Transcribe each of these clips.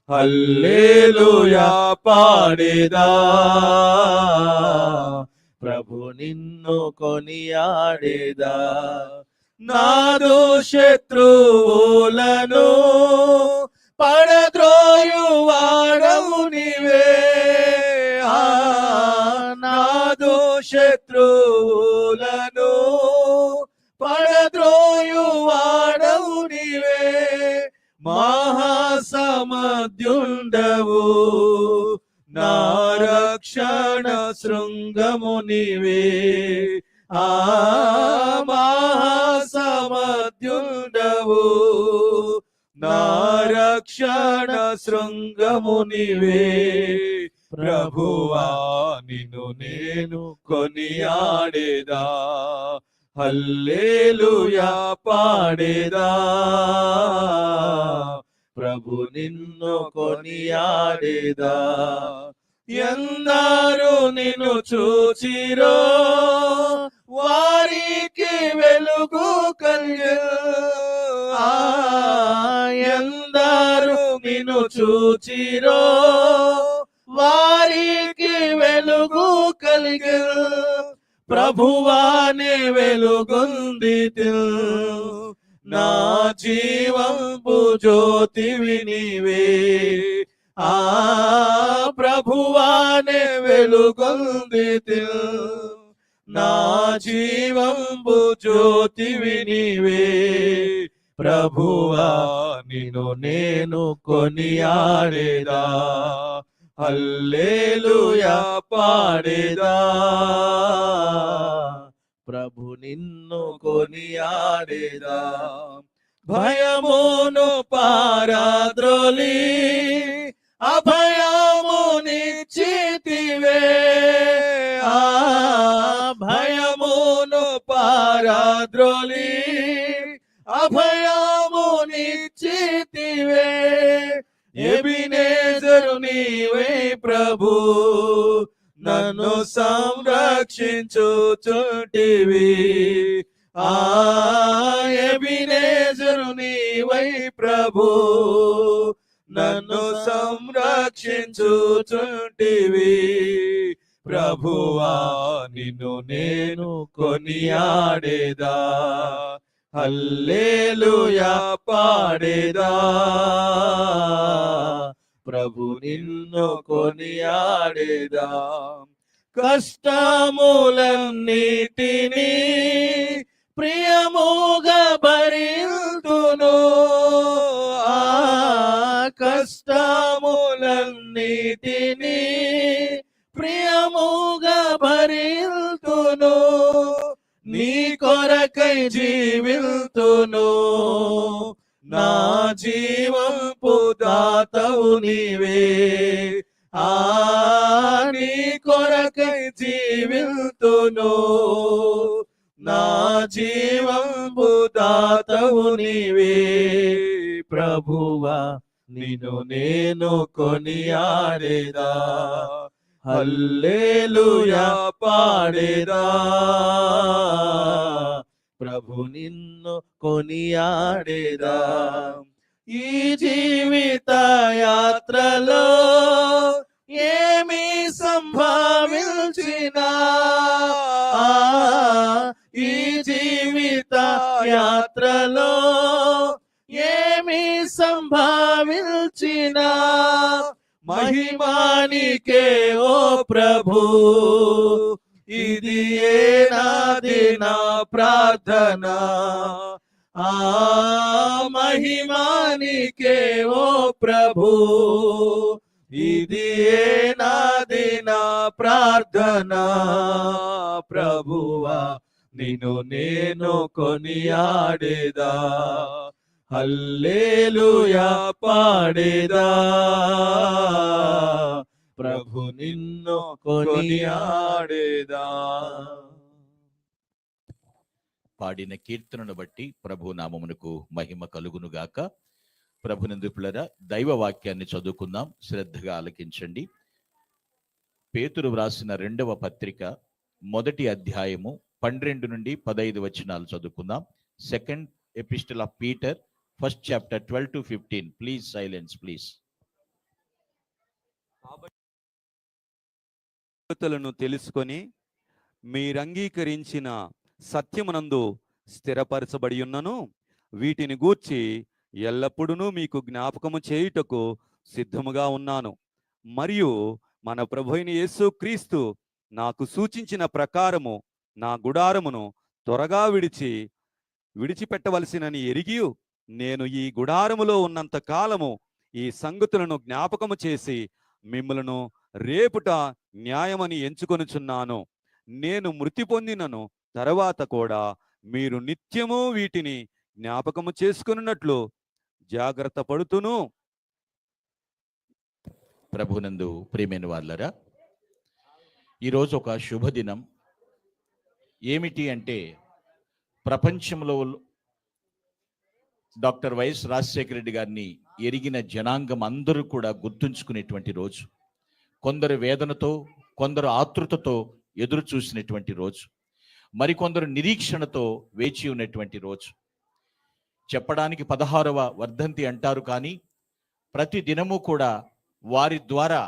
హల్లెలూయా పాడేదా, ప్రభు నిన్ను కొనియాడేదా. నాదు శత్రువులను పడద్రోయువాడవు నీవే, నాదు శత్రువులను పడద్రోయువాడవు నీవే. మహాసమధ్యుండవు నా రక్షణ శృంగము నీవే, మహాసమధ్యుండవు నా రక్షణ శృంగము నీవే. ప్రభువా నిన్ను నేను కొనియాడేదా, హల్లెలూయా పాడేదా, ప్రభు నిన్ను కొనియాడేదా. ఎందరు నిన్ను చూచిరో వారికి వెలుగు కలిగెను, ఎందరు నిన్ను చూచిరో వారికి వెలుగు కలిగెను. ప్రభువానే వెలుగొందితి, నా జీవంబు జ్యోతివి నీవే, ప్రభువానే వెలుగొందితి, నా జీవంబు జ్యోతివి నీవే. ప్రభువా నిన్ను నేను కొనియాడేదా, హల్లెలూయా పాడేదా, ప్రభు నిన్ను కొనియాడేదా. భయమును పారద్రోలి అభయమునిచ్చితివే, భయమును పారద్రోలి అభయమునిచ్చితివే. ఎబినేజరు నీవే ప్రభు, నన్ను సంరక్షించుచుంటివి, ఎబినేజరు నీవై ప్రభు, నన్ను సంరక్షించుచుంటివి. ప్రభువా నిన్ను నేను కొనియాడేదా, హల్లెలూయా పాడేదా, ప్రభు నిన్ను కొనియాడేదా. కష్టములన్నిటినీ ప్రియముగా భరింతును, కష్టములన్నిటినీ ప్రియముగా భరింతును, నీ కొరకై జీవితును, నా జీవంపు దాతవు నీవే, నీ కొరకై జీవితును, నా జీవంపు దాతవు నీవే. ప్రభువా నిన్ను నేను కొనియాడేదా, హల్లెలూయా పాడేదా, ప్రభు నిన్ను కొనియాడేదా. ఈ జీవిత యాత్రలో ఏమి సంభవించినా, ఈ జీవిత యాత్రలో ఏమి సంభవించినా, మహిమానికే ఓ ప్రభు, ఇది నాది నా ప్రార్థన, మహిమానికే ఓ ప్రభు, ఇది నాది నా ప్రార్థన. ప్రభువా నిన్ను నేను కొనియాడేదా, హల్లెలూయా పాడేదా, ప్రభు నిన్ను కొనియాడేదా. పాడిన కీర్తనను బట్టి ప్రభు నామమునకు మహిమ కలుగునుగాక. ప్రభునందు పిల్లరా, దైవ వాక్యాన్ని చదువుకుందాం, శ్రద్ధగా ఆలకించండి. పేతురు వ్రాసిన 2వ పత్రిక 1వ అధ్యాయము 12 నుండి 15 వచనాలు చదువుకుందాం. Second epistle of Peter first chapter 12 to 15. Please silence please. సంగతులను తెలుసుకొని మీరంగీకరించిన సత్యమునందు స్థిరపరచబడి ఉన్నను వీటిని గూర్చి ఎల్లప్పుడూ మీకు జ్ఞాపకము చేయుటకు సిద్ధముగా ఉన్నాను. మరియు మన ప్రభువైన యేసుక్రీస్తు నాకు సూచించిన ప్రకారము నా గుడారమును త్వరగా విడిచిపెట్టవలసినని ఎరిగి నేను ఈ గుడారములో ఉన్నంత కాలము ఈ సంగతులను జ్ఞాపకము చేసి మిమ్మలను రేపుట న్యాయమని ఎంచుకొనుచున్నాను. నేను మృతి పొందినను తర్వాత కూడా మీరు నిత్యము వీటిని జ్ఞాపకము చేసుకున్నట్లు జాగ్రత్త పడుతును. ప్రభునందు ప్రియమైన వాళ్ళరా, ఈరోజు ఒక శుభదినం. ఏమిటి అంటే ప్రపంచంలో డాక్టర్ వైఎస్ రాజశేఖర రెడ్డి గారిని ఎరిగిన జనాంగం అందరూ కూడా గుర్తుంచుకునేటువంటి రోజు. కొందరు వేదనతో, కొందరు ఆతృతతో ఎదురు చూసినటువంటి రోజు, మరికొందరు నిరీక్షణతో వేచి ఉన్నటువంటి రోజు. చెప్పడానికి 16వ వర్ధంతి అంటారు, కానీ ప్రతి దినము కూడా వారి ద్వారా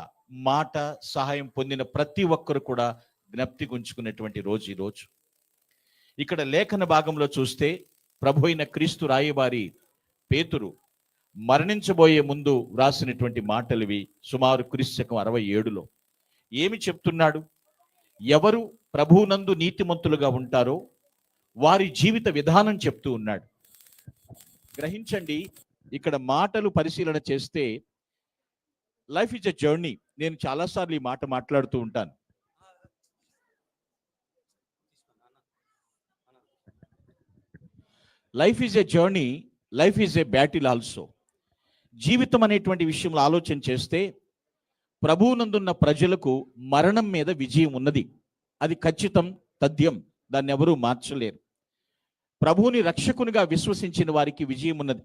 మాట సహాయం పొందిన ప్రతి ఒక్కరు కూడా జ్ఞప్తి ఉంచుకున్నటువంటి రోజు ఈ రోజు. ఇక్కడ లేఖన భాగంలో చూస్తే ప్రభు అయిన క్రీస్తు రాయబారి పేతురు మరణించబోయే ముందు వ్రాసినటువంటి మాటలు సుమారు క్రీస్తు 67లో. ఏమి చెప్తున్నాడు? ఎవరు ప్రభువునందు నీతిమంతులుగా ఉంటారో వారి జీవిత విధానం చెప్తూ ఉన్నాడు. గ్రహించండి, ఇక్కడ మాటలు పరిశీలన చేస్తే లైఫ్ ఇస్ ఎ జర్నీ. నేను చాలాసార్లు ఈ మాట మాట్లాడుతూ ఉంటాను. Life is a journey, life is a battle also. జీవితం అనేటువంటి విషయంలో ఆలోచన చేస్తే ప్రభువునందున్న ప్రజలకు మరణం మీద విజయం ఉన్నది. అది ఖచ్చితం, తథ్యం. దాన్ని ఎవరూ మార్చలేరు. ప్రభువుని రక్షకునిగా విశ్వసించిన వారికి విజయం ఉన్నది.